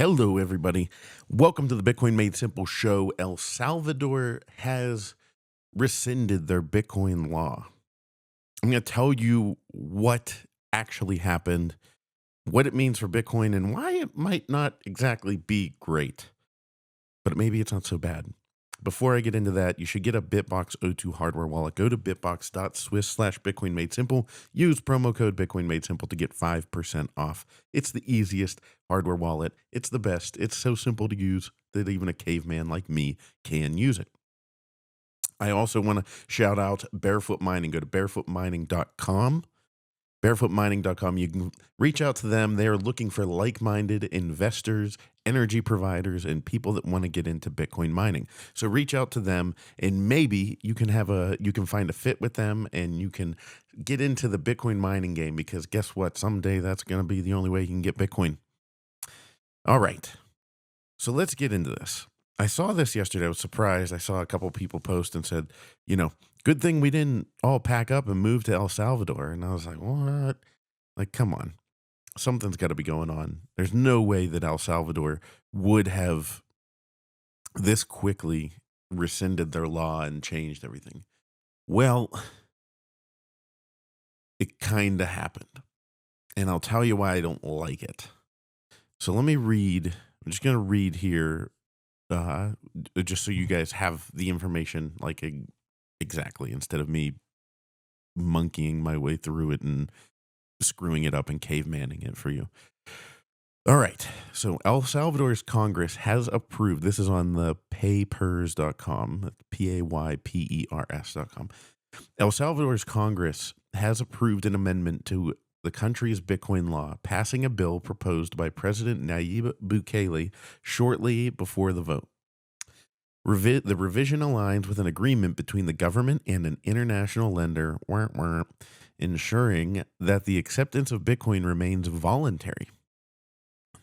Hello, everybody. Welcome to the Bitcoin Made Simple show. El Salvador has rescinded their Bitcoin law. I'm going to tell you what actually happened, what it means for Bitcoin, and why it might not exactly be great, but maybe it's not so bad. Before I get into that, you should get a Bitbox O2 hardware wallet. Go to bitbox.swiss/Bitcoin Made Simple. Use promo code Bitcoin Made Simple to get 5% off. It's the easiest hardware wallet. It's the best. It's so simple to use that even a caveman like me can use it. I also want to shout out Barefoot Mining. Go to barefootmining.com. Barefootmining.com. You can reach out to them. They are looking for like-minded investors, energy providers, and people that want to get into Bitcoin mining. So reach out to them, and maybe you can find a fit with them, and you can get into the Bitcoin mining game. Because guess what? Someday that's going to be the only way you can get Bitcoin. All right. So let's get into this. I saw this yesterday. I was surprised. I saw a couple people post and said, good thing we didn't all pack up and move to El Salvador. And I was like, what? Like, come on. Something's got to be going on. There's no way that El Salvador would have this quickly rescinded their law and changed everything. Well, it kind of happened. And I'll tell you why I don't like it. So let me read. I'm just going to read here just so you guys have the information exactly, instead of me monkeying my way through it and screwing it up and cavemanning it for you. All right. So El Salvador's Congress has approved, this is on the paypers.com, paypers.com. El Salvador's Congress has approved an amendment to the country's Bitcoin law, passing a bill proposed by President Nayib Bukele shortly before the vote. The revision aligns with an agreement between the government and an international lender, ensuring that the acceptance of Bitcoin remains voluntary.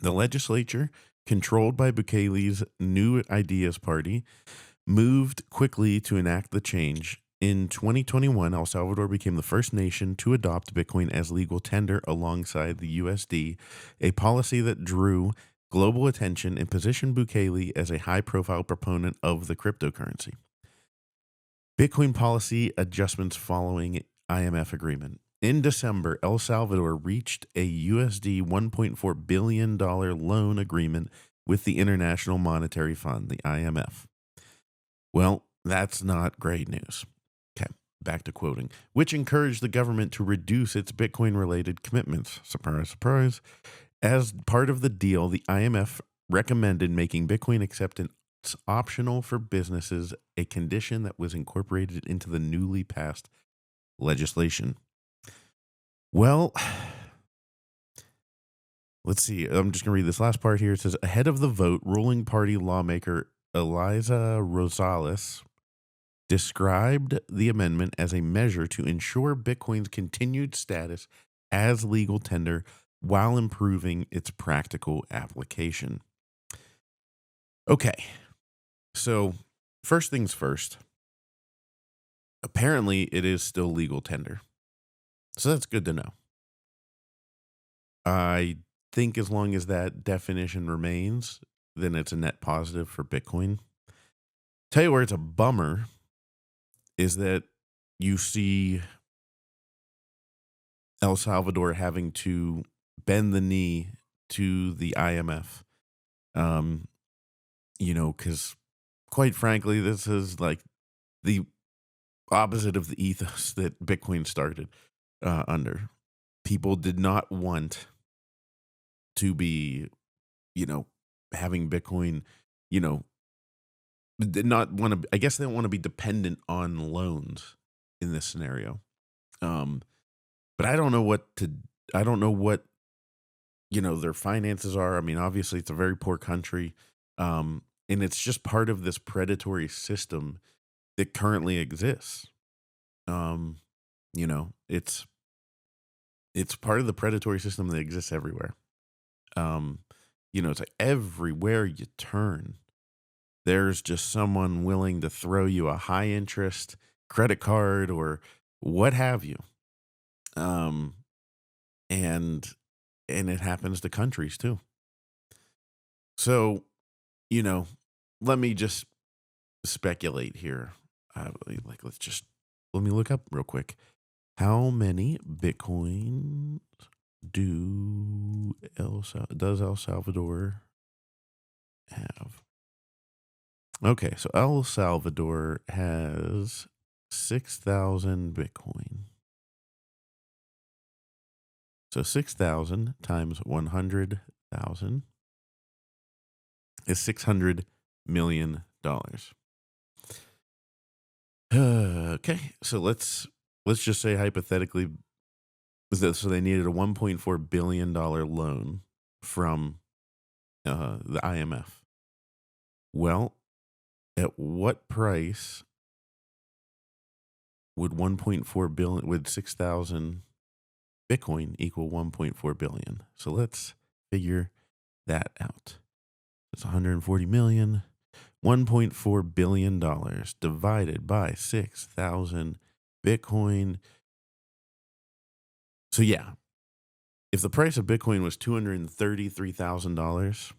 The legislature, controlled by Bukele's New Ideas Party, moved quickly to enact the change. In 2021, El Salvador became the first nation to adopt Bitcoin as legal tender alongside the USD, a policy that drew global attention and positioned Bukele as a high-profile proponent of the cryptocurrency. Bitcoin policy adjustments following IMF agreement. In December, El Salvador reached a USD $1.4 billion loan agreement with the International Monetary Fund, the IMF. Well, that's not great news. Okay, back to quoting, which encouraged the government to reduce its Bitcoin-related commitments. Surprise, surprise. As part of the deal, the IMF recommended making Bitcoin acceptance optional for businesses, a condition that was incorporated into the newly passed legislation. Well, let's see. I'm just going to read this last part here. It says, ahead of the vote, ruling party lawmaker Eliza Rosales described the amendment as a measure to ensure Bitcoin's continued status as legal tender while improving its practical application. Okay, so first things first. Apparently, it is still legal tender. So that's good to know. I think as long as that definition remains, then it's a net positive for Bitcoin. Tell you where it's a bummer is that you see El Salvador having to bend the knee to the IMF. Because quite frankly, this is like the opposite of the ethos that Bitcoin started under. People did not want to be, having Bitcoin, did not want to, I guess they don't want to be dependent on loans in this scenario. But I don't know what, their finances are. I mean, obviously it's a very poor country. And it's just part of this predatory system that currently exists. It's part of the predatory system that exists everywhere. It's like everywhere you turn, there's just someone willing to throw you a high interest credit card or what have you. And it happens to countries too. So, you know, let me just speculate here. Let me look up real quick. How many Bitcoin does El Salvador have? Okay, so El Salvador has 6,000 Bitcoin. So 6,000 times 100,000 is $600 million. Okay, so let's just say hypothetically, so they needed a $1.4 billion loan from the IMF. Well, at what price would 1.4 billion would 6,000 Bitcoin equal 1.4 billion? So let's figure that out. It's 140 million. $1.4 billion divided by 6,000 Bitcoin. So yeah, if the price of Bitcoin was $233,000,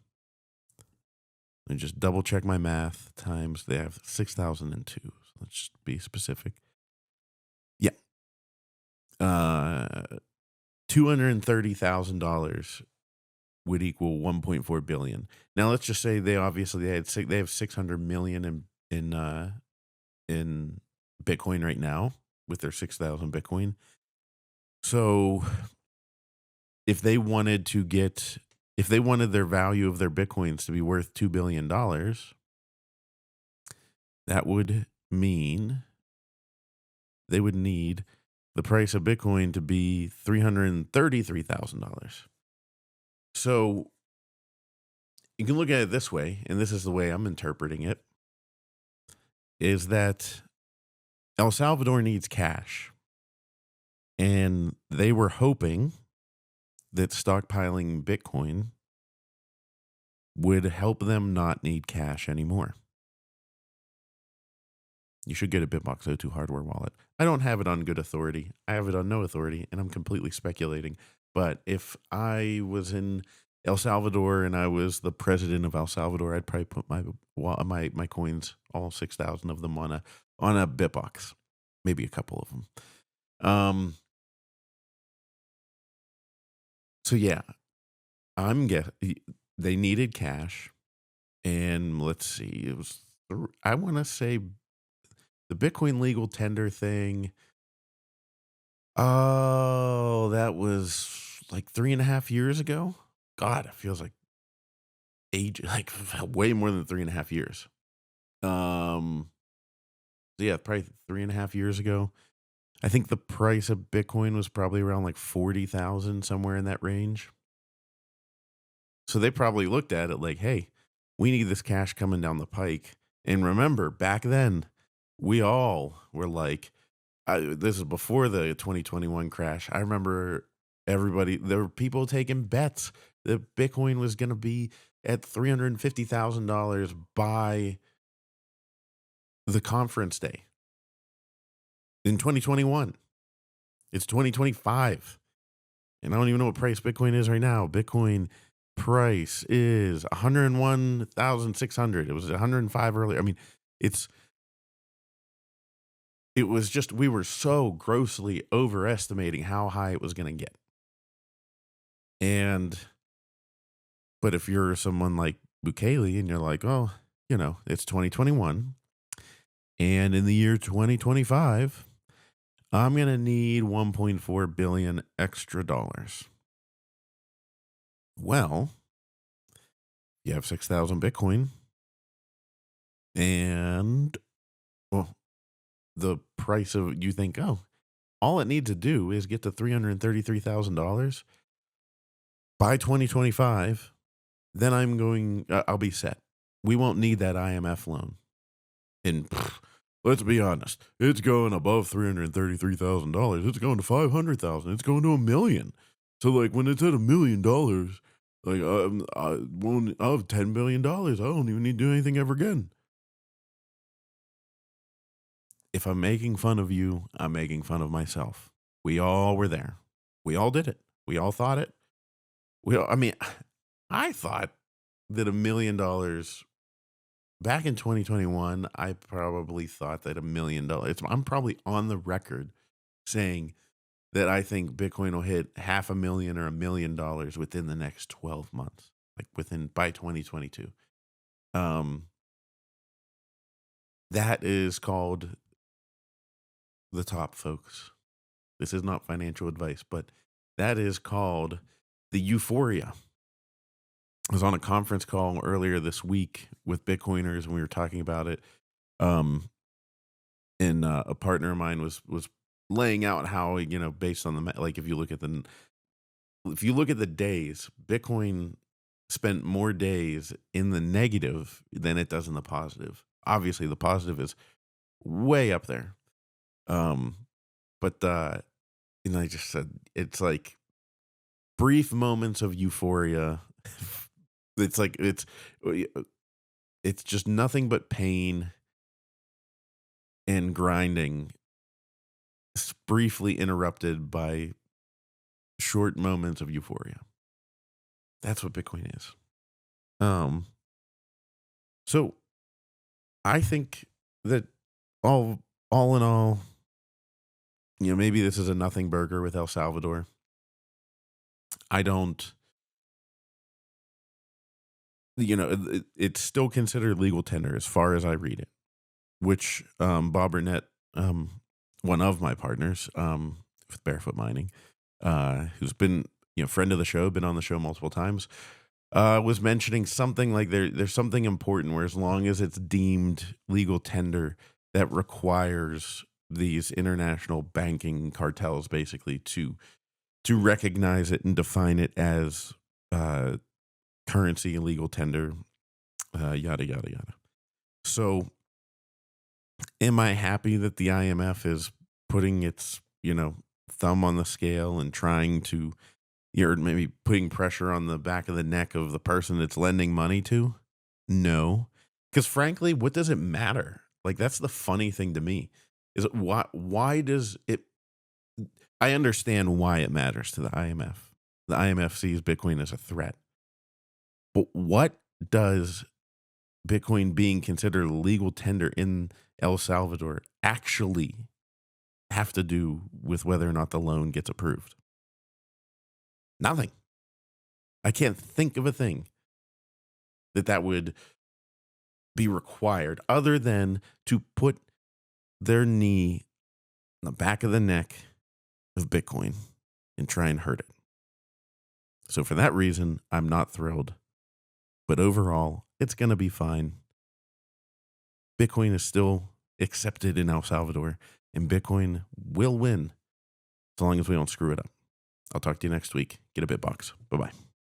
let me just double check my math times they have 6,002. So let's just be specific. Yeah. $230,000 would equal 1.4 billion. Now let's just say they have 600 million in Bitcoin right now with their 6,000 Bitcoin. So if they wanted their value of their Bitcoins to be worth $2 billion, that would mean they would need the price of Bitcoin to be $333,000. So you can look at it this way, and this is the way I'm interpreting it, is that El Salvador needs cash. And they were hoping that stockpiling Bitcoin would help them not need cash anymore. You should get a Bitbox O2 hardware wallet. I don't have it on good authority. I have it on no authority, and I'm completely speculating. But if I was in El Salvador and I was the president of El Salvador, I'd probably put my coins, all 6,000 of them, on a Bitbox, maybe a couple of them. So yeah, I'm guessing they needed cash, and let's see, it was I want to say the Bitcoin legal tender thing. Oh, that was like 3.5 years ago. God, it feels like age, like way more than 3.5 years. So yeah, probably 3.5 years ago. I think the price of Bitcoin was probably around like 40,000, somewhere in that range. So they probably looked at it like, hey, we need this cash coming down the pike. And remember, back then, we all were like, this is before the 2021 crash. I remember there were people taking bets that Bitcoin was going to be at $350,000 by the conference day in 2021. It's 2025. And I don't even know what price Bitcoin is right now. Bitcoin price is 101,600. It was 105 earlier. I mean, it was just, we were so grossly overestimating how high it was going to get. But if you're someone like Bukele and you're like, oh, it's 2021, and in the year 2025, I'm going to need 1.4 billion extra dollars. Well, you have 6,000 Bitcoin, and the price of, you think, oh, all it needs to do is get to $333,000 by 2025. Then I'll be set. We won't need that IMF loan. And let's be honest, it's going above $333,000. It's going to $500,000. It's going to $1 million. So like when it's at $1 million, like I'll have $10 billion. I don't even need to do anything ever again. If I'm making fun of you, I'm making fun of myself. We all were there. We all did it. We all thought it. I thought that $1 million back in 2021, I probably thought that $1 million, I'm probably on the record saying that I think Bitcoin will hit half a million or $1 million within the next 12 months, like by 2022. Um, that is called the top, folks. This is not financial advice, but that is called the euphoria. I was on a conference call earlier this week with Bitcoiners, and we were talking about it. Um, and a partner of mine was laying out how, based on like if you look at the days, Bitcoin spent more days in the negative than it does in the positive. Obviously, the positive is way up there. Um, but I just said it's like brief moments of euphoria. It's like it's just nothing but pain and grinding, briefly interrupted by short moments of euphoria. That's what Bitcoin is. Um, so I think that all in all, maybe this is a nothing burger with El Salvador. I don't, it's still considered legal tender as far as I read it, which Bob Burnett, one of my partners with Barefoot Mining, who's been, friend of the show, been on the show multiple times, was mentioning something like there's something important where as long as it's deemed legal tender, that requires these international banking cartels basically to recognize it and define it as currency, legal tender, yada yada yada. So, am I happy that the IMF is putting its thumb on the scale and trying to, you're maybe putting pressure on the back of the neck of the person it's lending money to? No. Because frankly, what does it matter? Like, that's the funny thing to me. Is it why does it I understand why it matters to the IMF. The IMF sees Bitcoin as a threat. But what does Bitcoin being considered legal tender in El Salvador actually have to do with whether or not the loan gets approved? Nothing. I can't think of a thing that would be required other than to put their knee on the back of the neck of Bitcoin and try and hurt it. So for that reason, I'm not thrilled. But overall, it's going to be fine. Bitcoin is still accepted in El Salvador, and Bitcoin will win as long as we don't screw it up. I'll talk to you next week. Get a BitBox. Bye-bye.